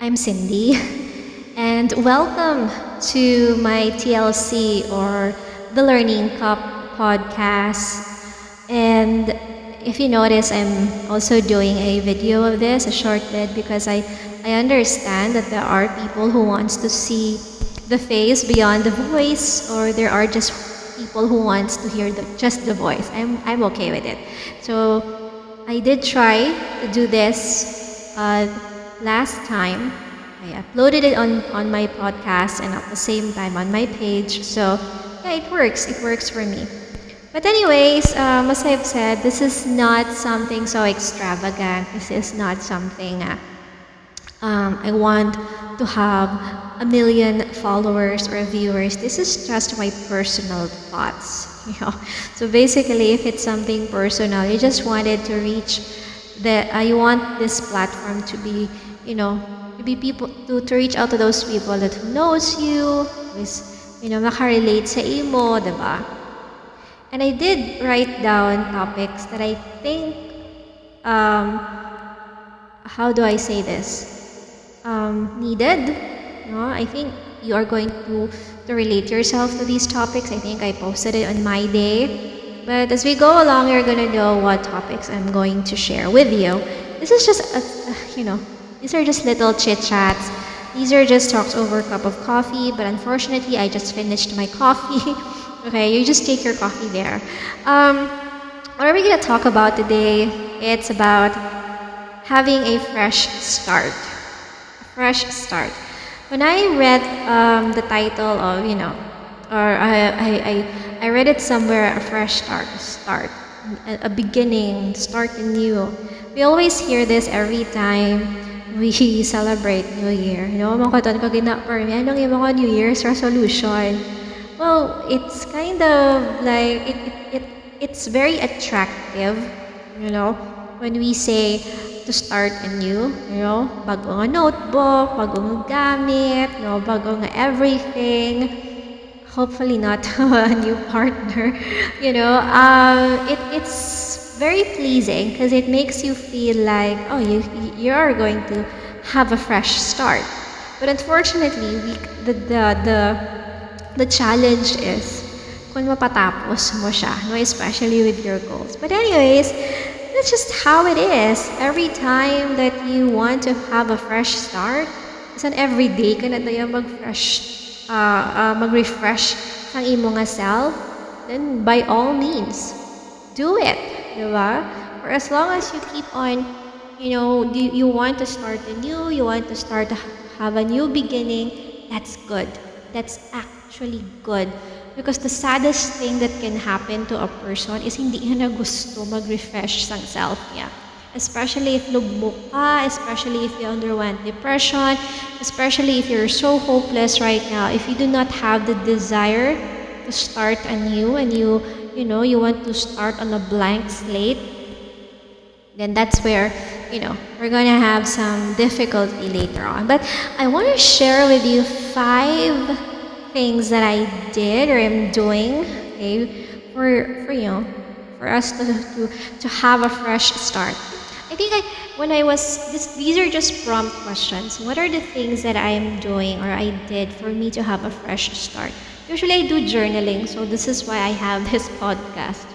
I'm Cindy, and welcome to my TLC or the Learning Cup podcast. And if you notice, I'm also doing a video of this, a short vid, because I understand that there are people who wants to see the face beyond the voice, or there are just people who wants to hear just the voice. I'm okay with it. So I did try to do this last time. I uploaded it on my podcast and at the same time on my page. So yeah, it works. It works for me. But anyways, as I've said, this is not something so extravagant. This is not something I want to have a million followers or viewers. This is just my personal thoughts. So basically, if it's something personal, you just wanted to reach you want this platform to be, to be people to reach out to those people that who knows you, who is, makarelate sa imo, diba? And I did write down topics that I think, how do I say this? Needed. No, I think you are going to relate yourself to these topics. I think I posted it on my day. But as we go along, you're gonna know what topics I'm going to share with you. This is just, these are just little chit chats. These are just talks over a cup of coffee. But unfortunately, I just finished my coffee. Okay, you just take your coffee there. What are we gonna talk about today? It's about having a fresh start. Fresh start. When I read the title of, or I read it somewhere, a fresh start, a beginning, start anew. We always hear this every time we celebrate New Year. Mga ko gina-permi, anong yung mga New Year's resolution? Well, it's kind of like, it's very attractive, when we say, to start anew, bagong notebook, bagong gamit, bagong everything. Hopefully not a new partner. It's very pleasing because it makes you feel like, oh, you are going to have a fresh start. But unfortunately, the challenge is kung mapatapos mo siya, especially with your goals. But anyways, that's just how it is. Every time that you want to have a fresh start, isn't every day ka na tayo mag-refresh ng imo nga self, then by all means, do it. Diba? For as long as you keep on, you want to start anew, you want to start to have a new beginning, that's good. That's actually good. Because the saddest thing that can happen to a person is hindi niya na gusto mag-refresh sang self niya. Especially if lugmok ka, especially if you underwent depression, especially if you're so hopeless right now, if you do not have the desire to start anew and you want to start on a blank slate, then that's where, we're gonna have some difficulty later on. But I want to share with you 5 things that I did or am doing, okay, for us to have a fresh start. I think these are just prompt questions. What are the things that I am doing or I did for me to have a fresh start? Usually I do journaling, so this is why I have this podcast.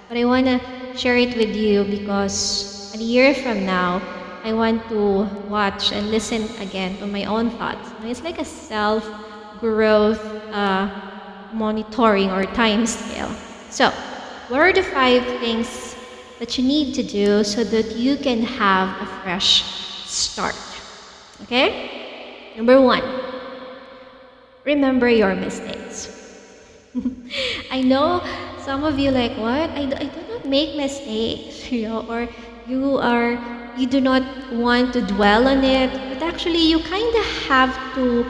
But I want to share it with you because a year from now, I want to watch and listen again to my own thoughts. It's like a self-growth monitoring or time scale. So, what are the 5 things that you need to do so that you can have a fresh start? Okay? Number 1, remember your mistakes. I know some of you like, what? I do not make mistakes, or you do not want to dwell on it, but actually you kind of have to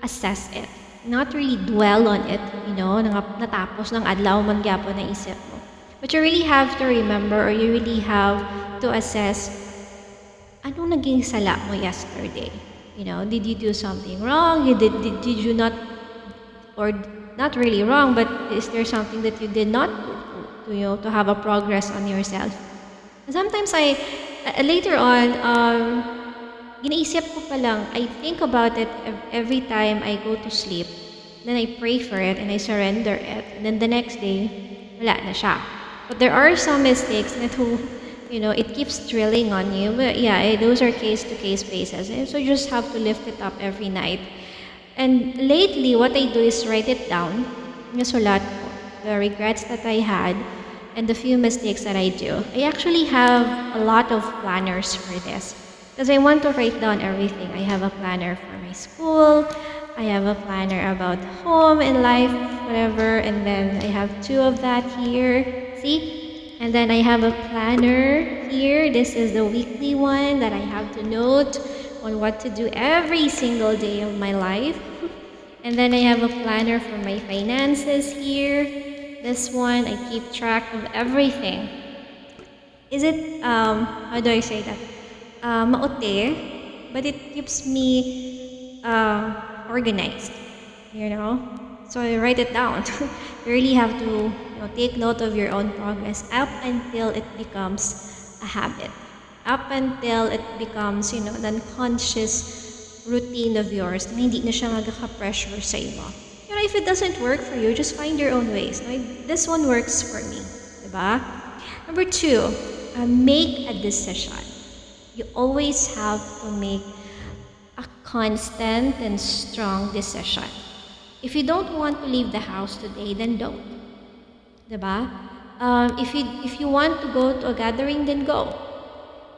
assess it. Not really dwell on it, natapos ng adlaw man gyapon na isip mo. But you really have to remember or you really have to assess anong naging sala mo yesterday. Did you do something wrong? Did you not, or not really wrong, but is there something that you did not do to have a progress on yourself? And sometimes later on, ginaisip ko pa lang, I think about it every time I go to sleep. Then I pray for it and I surrender it. And then the next day, wala na siya. But there are some mistakes that it keeps drilling on you. But yeah, those are case-to-case basis. And so you just have to lift it up every night. And lately, what I do is write it down. Nasulat ko the regrets that I had and the few mistakes that I do. I actually have a lot of planners for this because I want to write down everything. I have a planner for my school. I have a planner about home and life, whatever. And then I have two of that here. See? And then I have a planner here. This is the weekly one that I have to note on what to do every single day of my life. And then I have a planner for my finances here. This one, I keep track of everything. Is it, how do I say that? Maote, but it keeps me organized, So I write it down. You really have to take note of your own progress up until it becomes a habit. Up until it becomes, an unconscious routine of yours na hindi na siya magkaka-pressure sa iyo. If it doesn't work for you, just find your own ways. This one works for me. Diba? Number 2, make a decision. You always have to make a constant and strong decision. If you don't want to leave the house today, then don't. Diba? If you want to go to a gathering, then go.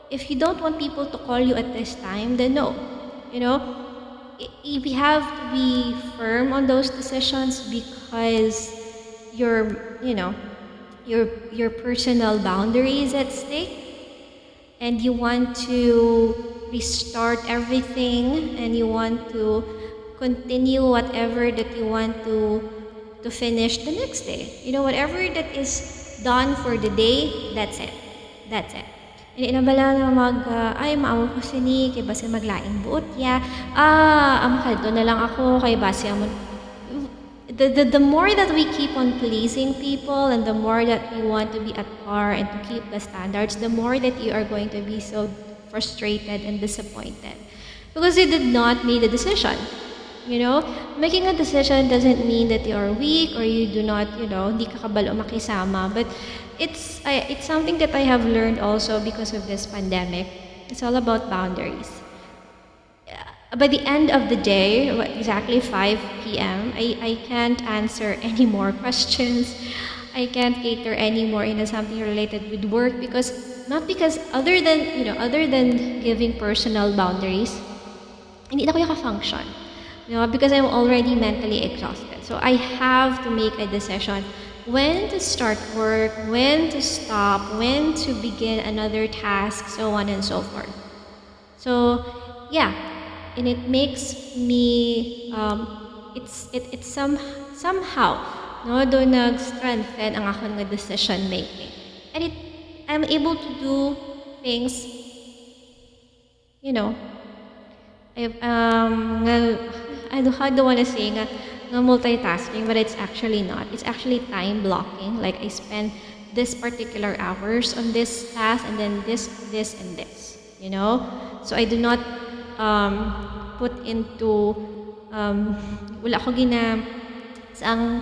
If you don't want people to call you at this time, then no. We have to be firm on those decisions because your personal boundary is at stake, and you want to restart everything, and you want to continue whatever that you want to finish the next day. Whatever that is done for the day, that's it. Hindi na bala na ay maawa ko sini, kay base maglaing buot ya. Kaldo na lang ako, kay base amon. The more that we keep on pleasing people and the more that we want to be at par and to keep the standards, the more that you are going to be so frustrated and disappointed. Because you did not make a decision. Making a decision doesn't mean that you are weak or you do not, hindi ka kabalo makisama. But it's something that I have learned also because of this pandemic. It's all about boundaries. By the end of the day, exactly 5 p.m., I can't answer any more questions. I can't cater any more in something related with work not because other than giving personal boundaries, hindi na ko function. Because I'm already mentally exhausted. So I have to make a decision when to start work, when to stop, when to begin another task, so on and so forth. So, yeah, and it makes me, it's somehow, do nag-strengthen ang akong decision making. And I'm able to do things, I don't want to say nga multitasking, but it's actually not. It's actually time blocking. Like I spend this particular hours on this task and then this, and this. So I do not put into wala ko ang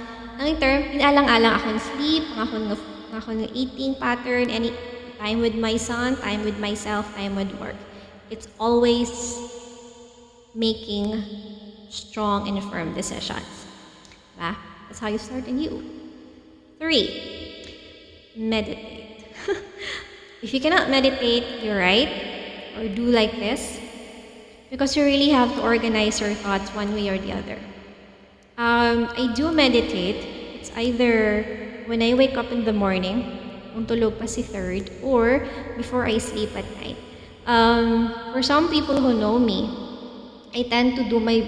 term, inalang-alang akong sleep, ang akong eating pattern, any time with my son, time with myself, time with work. It's always making strong and firm decisions. That's how you start anew. 3, meditate. If you cannot meditate, you're right, or do like this, because you really have to organize your thoughts one way or the other. I do meditate. It's either when I wake up in the morning, kung tulog pa si third, or before I sleep at night. For some people who know me, I tend to do my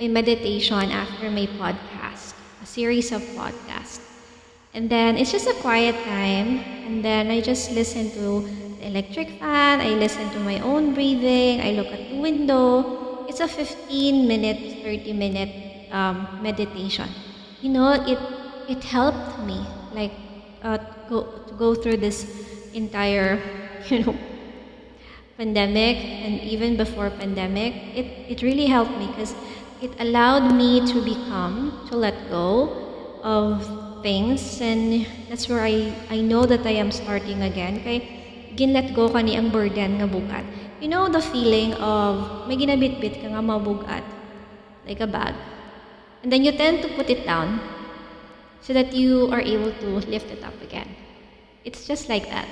meditation after my podcast, a series of podcasts. And then it's just a quiet time, and then I just listen to the electric fan, I listen to my own breathing, I look at the window. It's a 15-minute, 30-minute meditation. It helped me to go through this entire pandemic and even before pandemic, it really helped me because it allowed me to to let go of things, and that's where I know that I am starting again. Kay ginlet go ka ni ang burden nga bugat. You know the feeling of may ginabit-bit ka nga mabugat, like a bag. And then you tend to put it down so that you are able to lift it up again. It's just like that.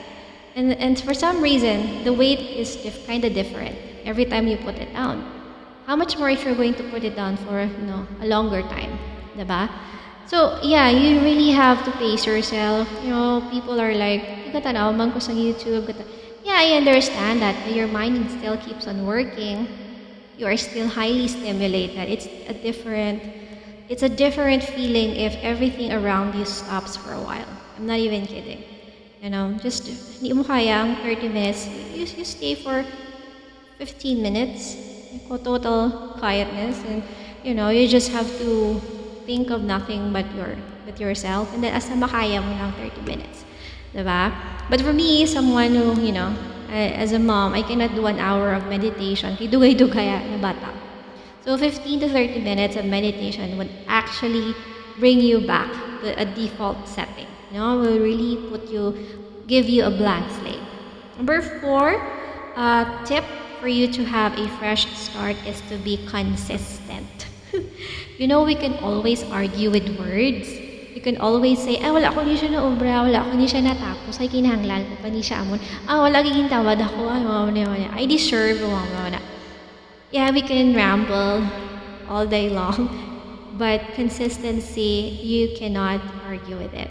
And for some reason, the weight is kind of different every time you put it down. How much more if you're going to put it down for a longer time, diba? So yeah, you really have to pace yourself. People are like, "Ikatanaw man ko sa YouTube." Yeah, I understand that your mind still keeps on working. You are still highly stimulated. It's a different feeling if everything around you stops for a while. I'm not even kidding. Just hindi mo kaya ang 30 minutes. You stay for 15 minutes. Total quietness, and you just have to think of nothing but yourself, and then asa makaya mo ng 30 minutes, diba? But for me, someone who, as a mom, I cannot do an hour of meditation. Kay dugay-dugay na bata. So 15 to 30 minutes of meditation would actually bring you back to a default setting. Will really give you a blank slate. Number 4, tip for you to have a fresh start is to be consistent. We can always argue with words. You can always say, wala ko ni siya na obra, wala ko ni siya natapos, ay kinahanglan ko pa ni siya amon. Wala gigintawad ako, I deserve, Yeah, we can ramble all day long, but consistency, you cannot argue with it.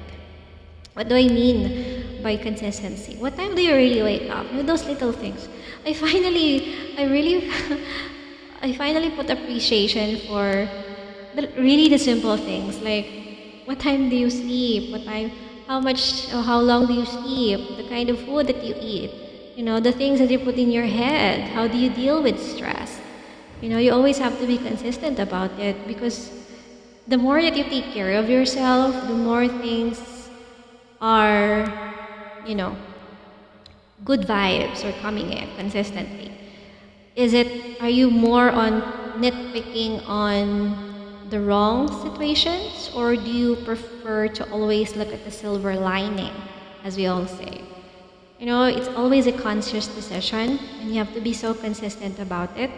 What do I mean by consistency? What time do you really wake up? Those little things. I finally put appreciation for the simple things, like what time do you sleep, how long do you sleep, the kind of food that you eat, the things that you put in your head, how do you deal with stress. You always have to be consistent about it, because the more that you take care of yourself, the more things are, good vibes are coming in consistently. Are you more on nitpicking on the wrong situations, or do you prefer to always look at the silver lining, as we all say? It's always a conscious decision, and you have to be so consistent about it.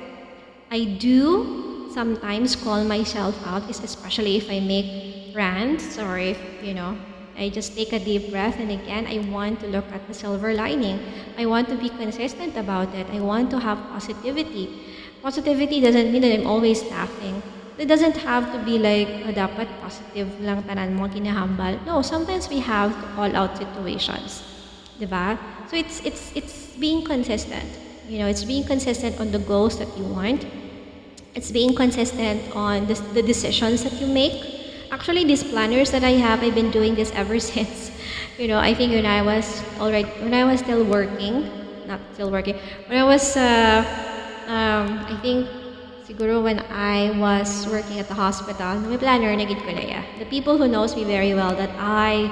I do sometimes call myself out, especially if I make rants, or if, I just take a deep breath, and again, I want to look at the silver lining. I want to be consistent about it. I want to have positivity. Positivity doesn't mean that I'm always laughing. It doesn't have to be like, dapat positive lang tanan mo kinahambal. No, sometimes we have to call out situations. Diba? So it's being consistent. It's being consistent on the goals that you want. It's being consistent on the decisions that you make. Actually, these planners that I have, I've been doing this ever since. I think when I was still working, not still working, when I was, I think, siguro when I was working at the hospital, may planner na gid ko na ya. The people who knows me very well that I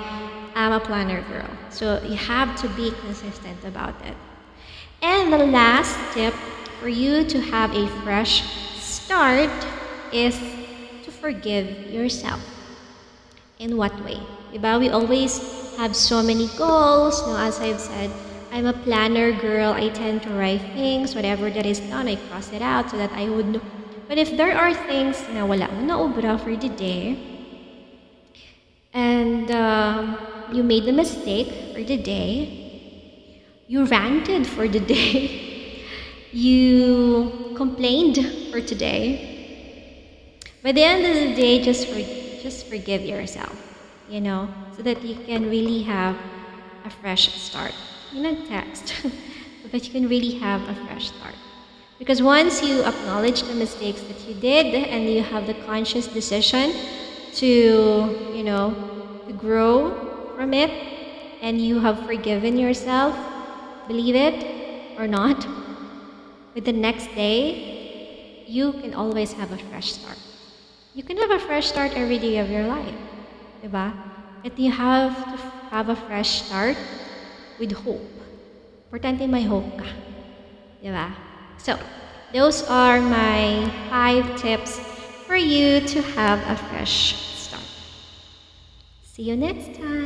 am a planner girl. So you have to be consistent about it. And the last tip for you to have a fresh start is to forgive yourself. In what way? Diba? We always have so many goals. As I've said, I'm a planner girl. I tend to write things. Whatever that is done, I cross it out so that I would know. But if there are things na wala mo na obra for the day, and you made a mistake for the day, you ranted for the day, you complained for today, by the end of the day, just forgive yourself, so that you can really have a fresh start. Text, so that you can really have a fresh start. Because once you acknowledge the mistakes that you did, and you have the conscious decision to, to grow from it, and you have forgiven yourself, believe it or not, with the next day, you can always have a fresh start. You can have a fresh start every day of your life, diba? But you have to have a fresh start with hope. Importante may hope ka. Diba? So, those are my 5 tips for you to have a fresh start. See you next time.